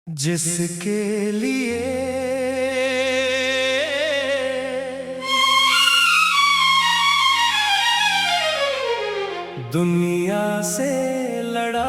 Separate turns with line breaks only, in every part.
जिसके लिए दुनिया से लड़ा,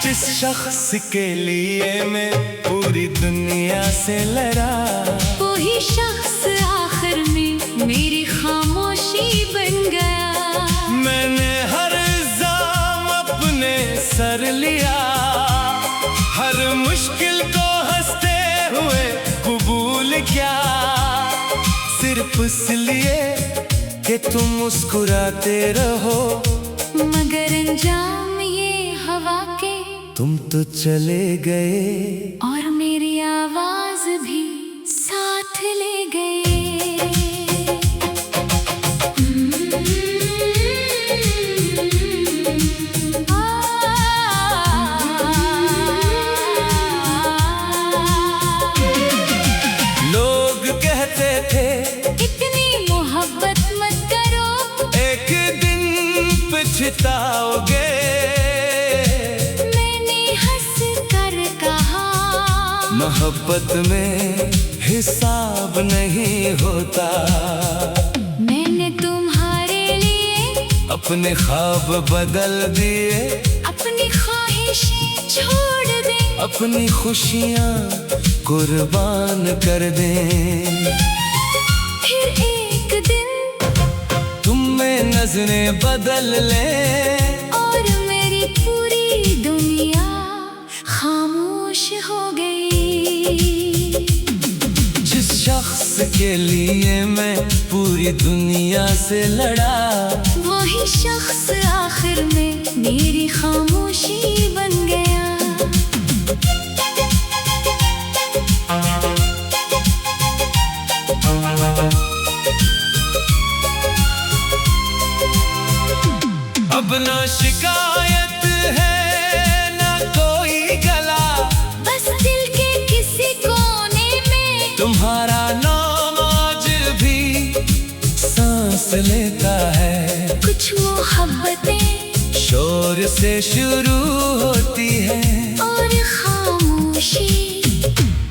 जिस शख्स के लिए मैं पूरी दुनिया से लड़ा,
वही शख्स आखिर में मेरी खामोशी बन गया।
मैंने हर इल्जाम अपने सर लिया, हर मुश्किल को हंसते हुए कबूल किया, सिर्फ इसलिए कि तुम मुस्कुराते रहो।
मगर अंजाम ये हवा के
तुम तो चले गए
और मेरी आवाज भी साथ ले गए।
लोग कहते थे
इतनी मोहब्बत मत करो,
एक दिन पछताओगे। मोहब्बत में हिसाब नहीं होता।
मैंने तुम्हारे लिए
अपने ख्वाब बदल दिए,
अपनी ख्वाहिशें छोड़ दे,
अपनी खुशियाँ कुर्बान कर दें।
फिर एक दिन
तुम में नजरें बदल लें
और मेरी पूरी दुनिया खामोश हो गई।
जिस शख्स के लिए मैं पूरी दुनिया से लड़ा,
वही शख्स आखिर में मेरी खामोशी बन गया।
अब ना शिकायत है ना कोई गला,
बस दिल के किसी कोने में
तुम्हारा नाम आज भी सांस लेता है।
कुछ मोहब्बतें
शोर से शुरू होती है
और खामोशी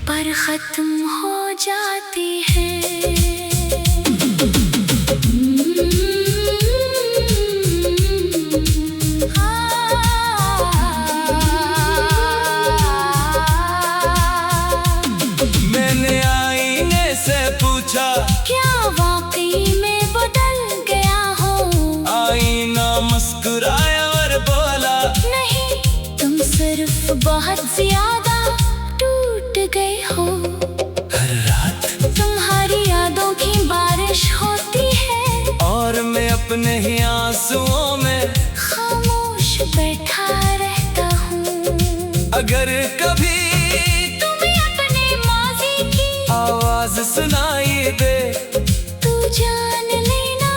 पर खत्म हो जाती है।
मैंने आईने से पूछा,
क्या वाकई में बदल गया हो?
आईना मुस्कुराया और बोला,
नहीं, तुम सिर्फ बहुत ज्यादा टूट गए हो।
हर रात
तुम्हारी यादों की बारिश होती है
और मैं अपने ही आंसुओं में
खामोश बैठा रहता हूँ।
अगर कभी
तुम्हें अपने माजी की
आवाज सुनाई दे,
तू जान लेना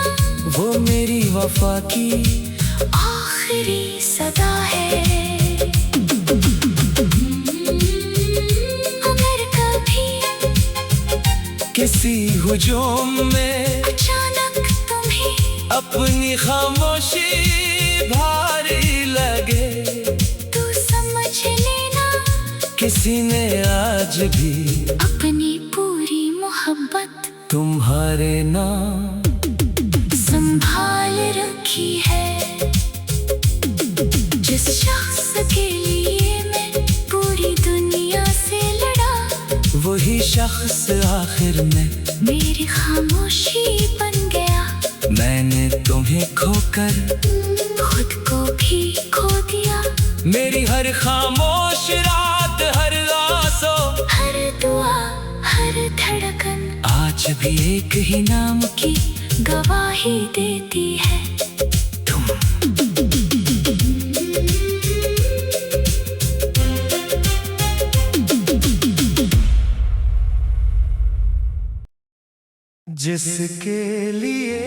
वो मेरी वफा की
आखिरी सदा है। अगर कभी
किसी हुजूम में
अचानक तुम्हें
अपनी खामोशी भारी लगे,
तू समझ लेना
किसी ने आज भी
अपनी पूरी मोहब्बत
तुम्हारे नाम
संभाल रखी है। जिस शख्स के लिए मैं पूरी दुनिया से लड़ा,
वही शख्स आखिर में
मेरी खामोशी बन गया।
मैंने तुम्हें खोकर
खुद को भी खो दिया।
मेरी हर खामोश रात, हर आंसू,
हर दुआ, हर धड़कन
आज भी एक ही नाम
की गवाही देती है,
तुम। जिसके लिए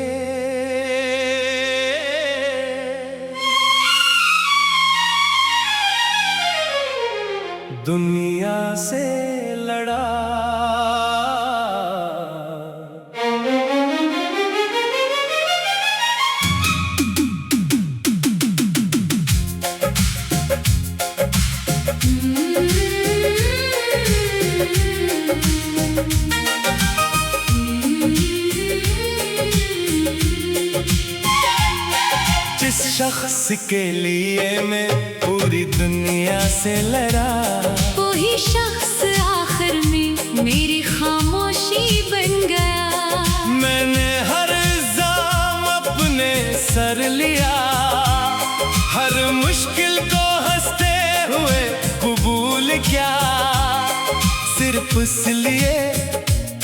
दुनिया से लड़ा। जिस शख्स के लिए मैं पूरी दुनिया से लड़ा,
वही शख्स आखिर में मेरी खामोशी बन गया।
मैंने हर इल्जाम अपने सर लिया, हर मुश्किल को हंसते हुए कबूल किया, सिर्फ इसलिए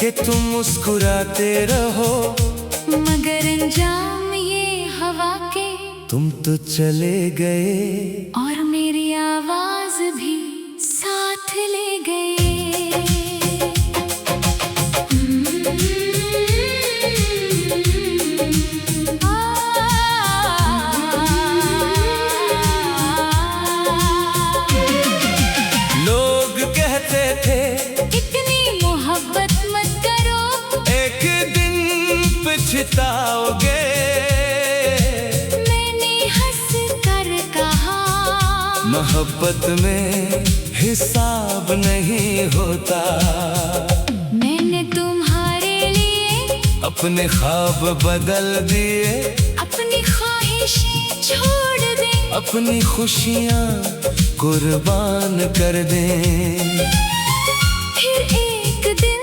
कि तुम मुस्कुराते रहो।
मगर अंजाम ये हवा के
तुम तो चले गए,
और मेरी आवाज भी साथ ले गए।
लोग कहते थे
इतनी मोहब्बत मत करो,
एक दिन पछताओगे। मोहब्बत में हिसाब नहीं होता।
मैंने तुम्हारे लिए
अपने ख्वाब बदल दिए,
अपनी ख्वाहिशें छोड़ दी,
अपनी खुशियाँ कुर्बान कर दें।
फिर एक दिन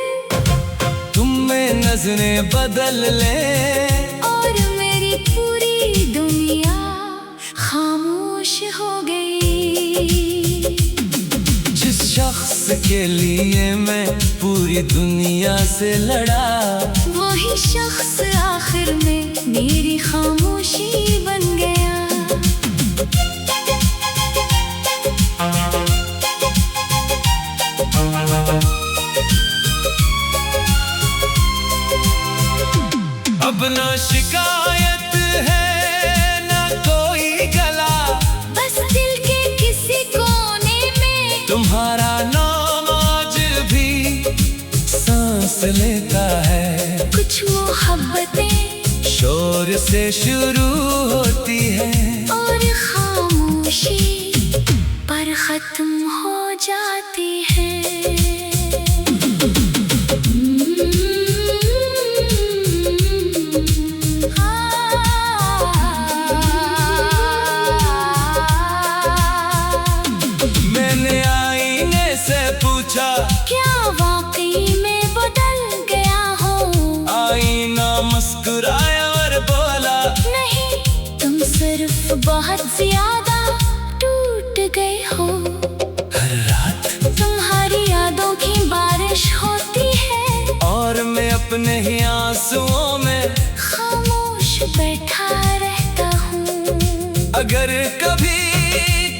तुम में नजरें बदल लें,
और मेरी पूरी दुनिया खामोश हो गई।
जिस शख्स के लिए मैं पूरी दुनिया से लड़ा,
वही शख्स आखिर में मेरी खामोशी बन गया।
अब ना शिकायत है ना कोई गला,
बस दिल के किसी कोने में
तुम्हारा नाम आज भी सांस लेता है।
कुछ मोहब्बतें
शोर से शुरू होती है,
और खामोशी पर खत्म हो जाती है।
मैंने आईने से पूछा,
क्या वाकई में बदल गया हो?
आईना मुस्कुराया और बोला,
नहीं, तुम सिर्फ बहुत ज्यादा टूट गए हो।
हर रात
तुम्हारी यादों की बारिश होती है,
और मैं अपने ही आंसुओं में
खामोश बैठा रहता हूँ।
अगर कभी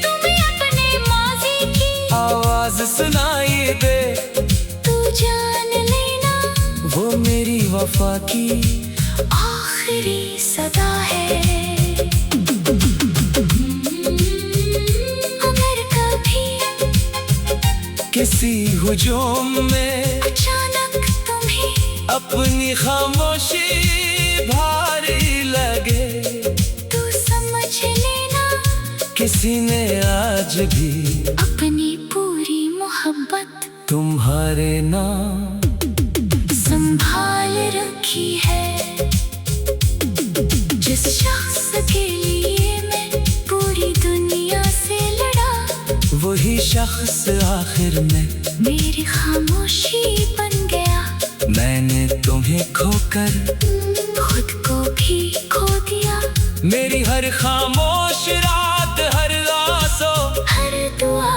तुम्हें अपने माजी की
आवाज सुनाई दे,
तू जान लेना
वो मेरी वफा की
आखिरी सदा है। अगर कभी
किसी हुजूम में
अचानक तुम्हें
अपनी खामोशी भारी लगे,
तू समझ लेना
किसी ने आज भी
अपनी पूरी मोहब्बत
तुम्हारे नाम
संभाल रखी है। जिस शख्स के लिए मैं पूरी दुनिया से लड़ा,
वही शख्स आखिर में
मेरी खामोशी बन गया।
मैंने तुम्हें खोकर
खुद को भी खो दिया।
मेरी हर खामोश रात, हर आंसू,
हर दुआ,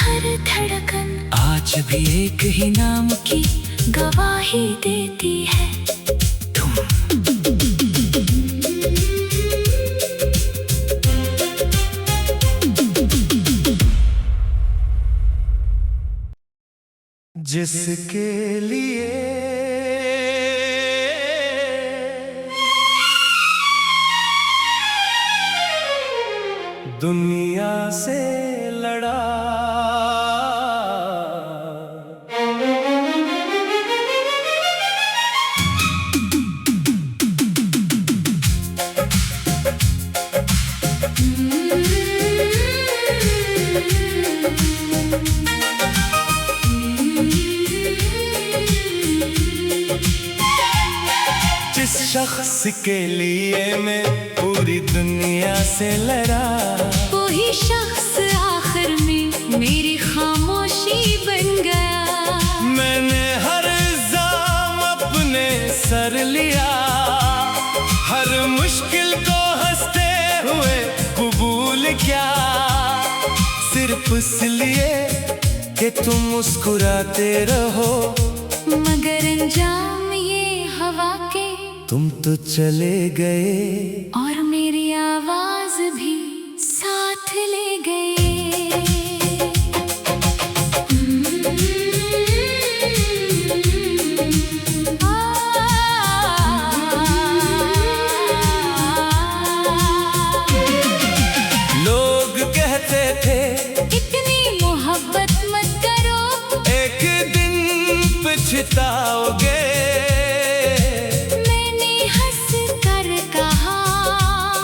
हर धड़कन
आज भी एक ही नाम
की गवाही देती है,
तुम। जिसके लिए दुनिया से लड़ा, शख्स के लिए मैं पूरी दुनिया से लड़ा,
वही शख्स आखिर में मेरी खामोशी बन गया।
मैंने हर इल्जाम अपने सर लिया, हर मुश्किल को हंसते हुए कबूल किया, सिर्फ इसलिए कि तुम मुस्कुराते रहो।
मगर अंजाम ये हवा के
तुम तो चले गए
और मेरी आवाज भी साथ ले गए।
लोग कहते थे
इतनी मोहब्बत मत करो,
एक दिन पछताओगे।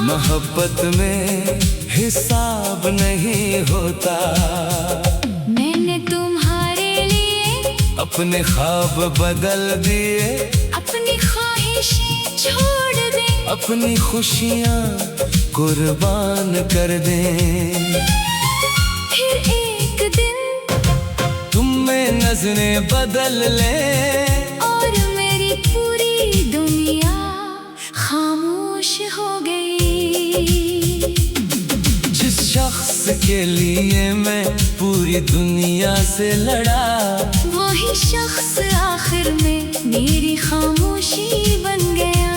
मोहब्बत में हिसाब नहीं होता।
मैंने तुम्हारे लिए
अपने ख्वाब बदल दिए,
अपनी ख्वाहिशें छोड़ दी,
अपनी खुशियाँ कुर्बान कर दें।
फिर एक दिन
तुम में नजरें बदल लें
और मेरी पूरी दुनिया खामोश हो गई।
जिस शख्स के लिए मैं पूरी दुनिया से लड़ा,
वही शख्स आखिर में मेरी खामोशी बन गया।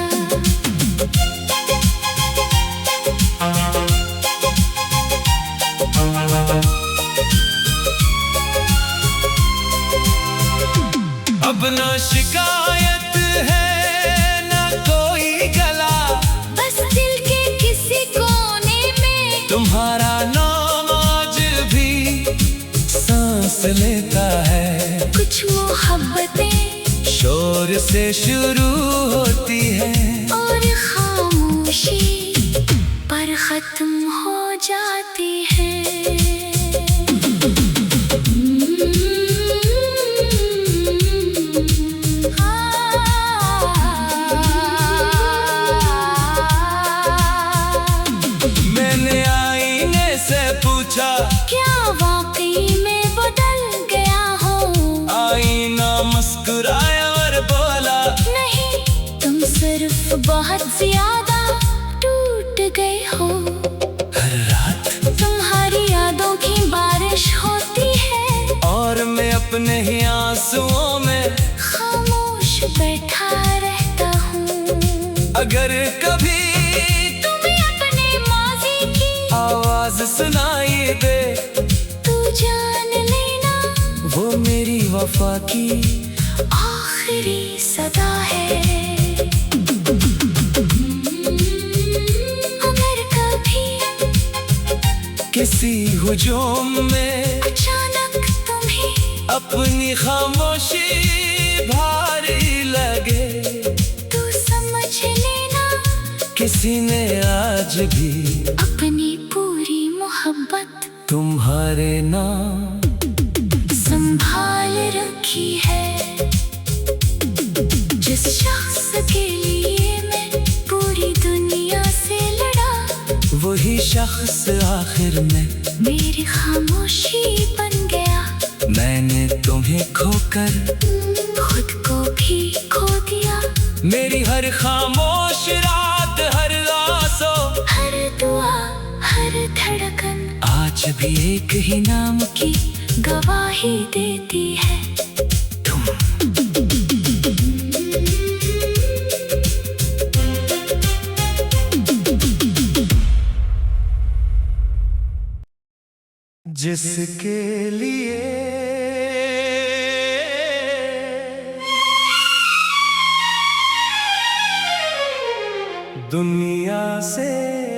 अब ना शिकायत है ना कोई गला,
बस दिल के किसी कोने में
तुम्हारा नाम आज भी सांस लेता है।
कुछ मोहब्बतें
शोर से शुरू होती है
और खामोशी पर खत्म हो जाती है।
मैंने आईने से पूछा,
क्या वाकई में बदल गया हो?
आईना मुस्कुराया और बोला,
नहीं, तुम सिर्फ बहुत ज्यादा टूट गए हो।
हर रात
तुम्हारी यादों की बारिश होती है
और मैं अपने ही आंसुओं में
खामोश बैठा रहता हूँ।
अगर कभी
तुम्हें अपने माजी की
आवाज सुनाई दे,
तू जान लेना
वो मेरी वफा की
आखिरी सदा है। अगर कभी
किसी हुजूम में
अचानक तुम्हें
अपनी खामोशी भारी लगे,
तू समझ लेना
किसी ने आज भी
अपनी पूरी मोहब्बत
तुम्हारे नाम
संभाल रखी है। जिस शख्स के लिए मैं पूरी दुनिया से लड़ा,
वही शख्स आखिर में
मेरी खामोशी बन गया।
मैंने तुम्हें खोकर
खुद को भी खो दिया।
मेरी हर खामोश रात, हर आंसू,
हर दुआ, हर धड़कन
आज भी एक ही नाम
की गवाही देती है,
तुम। जिसके लिए दुनिया से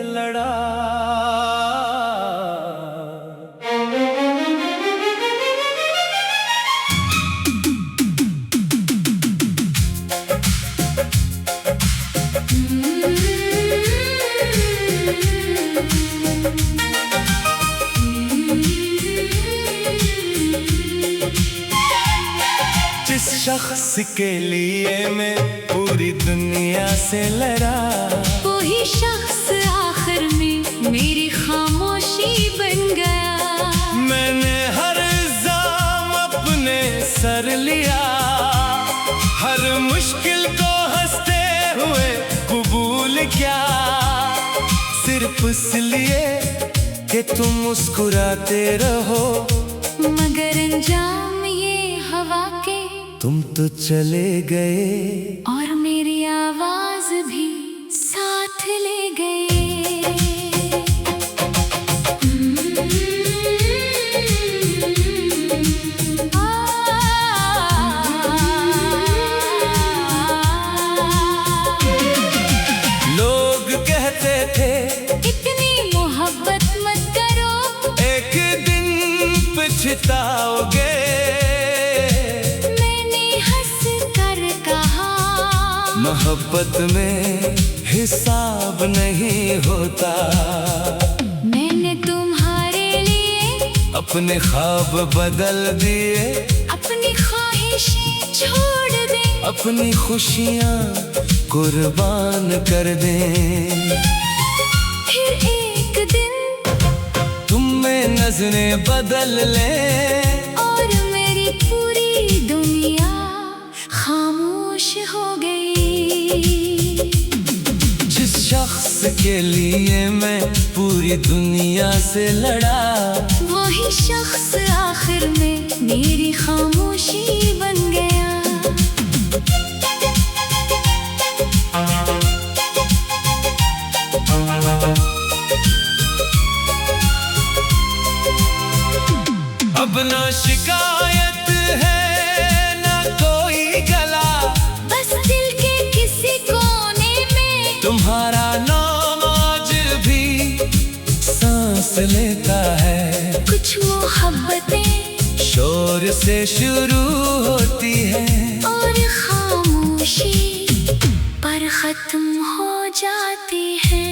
लड़ा, जिस शख्स के लिए मैं पूरी दुनिया से लड़ा।
वही शख्स आखिर में मेरी खामोशी बन गया।
मैंने हर इल्जाम अपने सर लिया, हर मुश्किल को हंसते हुए कबूल किया, सिर्फ इसलिए कि तुम मुस्कुराते रहो।
मगर अंजाम ये हवा के
तुम तो चले गए
और मेरी आवाज भी साथ ले गए।
लोग कहते थे
इतनी मोहब्बत मत करो,
एक दिन पछताओगे।
मैंने हंस कर कहा
मोहब्बत में हिसाब नहीं होता।
मैंने तुम्हारे लिए
अपने ख्वाब बदल दिए,
अपनी ख्वाहिशें छोड़ दी,
अपनी खुशियाँ कुर्बान कर दें।
फिर एक दिन
तुम में नजरें बदल ले
और मेरी पूरी दुनिया खामोश हो गई।
जिस शख्स के लिए मैं पूरी दुनिया से लड़ा,
वही शख्स आखिर में मेरी खामोशी बन गया।
अब ना शिकायत है ना कोई गला,
बस दिल के किसी कोने में
तुम्हारा नाम आज भी सांस लेता है।
कुछ मोहब्बतें
शोर से शुरू होती है
और खामोशी पर खत्म हो जाती है।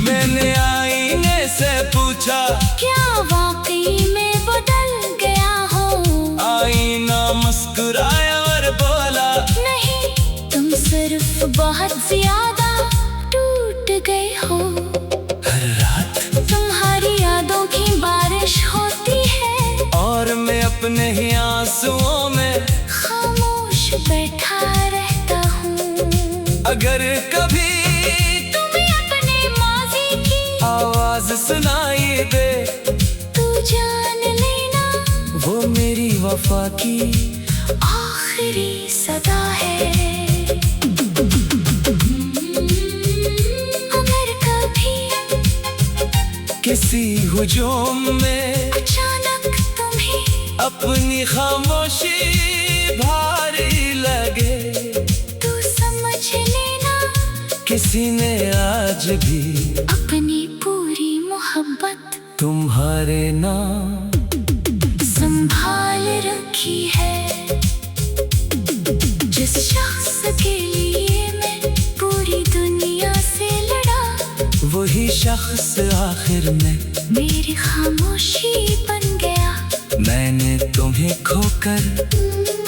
मैंने आईने से पूछा,
क्या वाकई में बदल गया हो?
आईना मुस्कुराया और बोला,
नहीं, तुम सिर्फ बहुत ज्यादा टूट गए हो।
हर रात
तुम्हारी यादों की बारिश होती है
और मैं अपने ही आंसुओं में
खामोश बैठा रहता हूँ।
अगर कभी
तुम्हें अपने माजी की
आवाज सुनाई दे,
तू जान लेना
वो मेरी वफा की
आखिरी सदा है। अगर कभी
किसी हुजूम में
अचानक तुम्हें
अपनी खामोशी भारी लगे,
तू समझ लेना
किसी ने आज भी
अपनी पूरी मोहब्बत
तुम्हारे नाम
संभाल रखी है। जिस शख्स के लिए मैं पूरी दुनिया से लड़ा,
वही शख्स आखिर में
मेरी खामोशी बन गया।
मैंने तुम्हें खोकर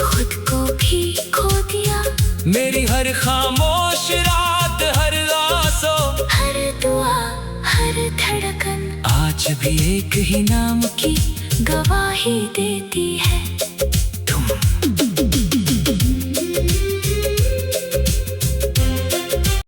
खुद को भी खो दिया।
मेरी हर खामोश रात, हर आंसू,
हर दुआ, हर धड़कन
आज भी एक ही नाम
की गवाही देती है।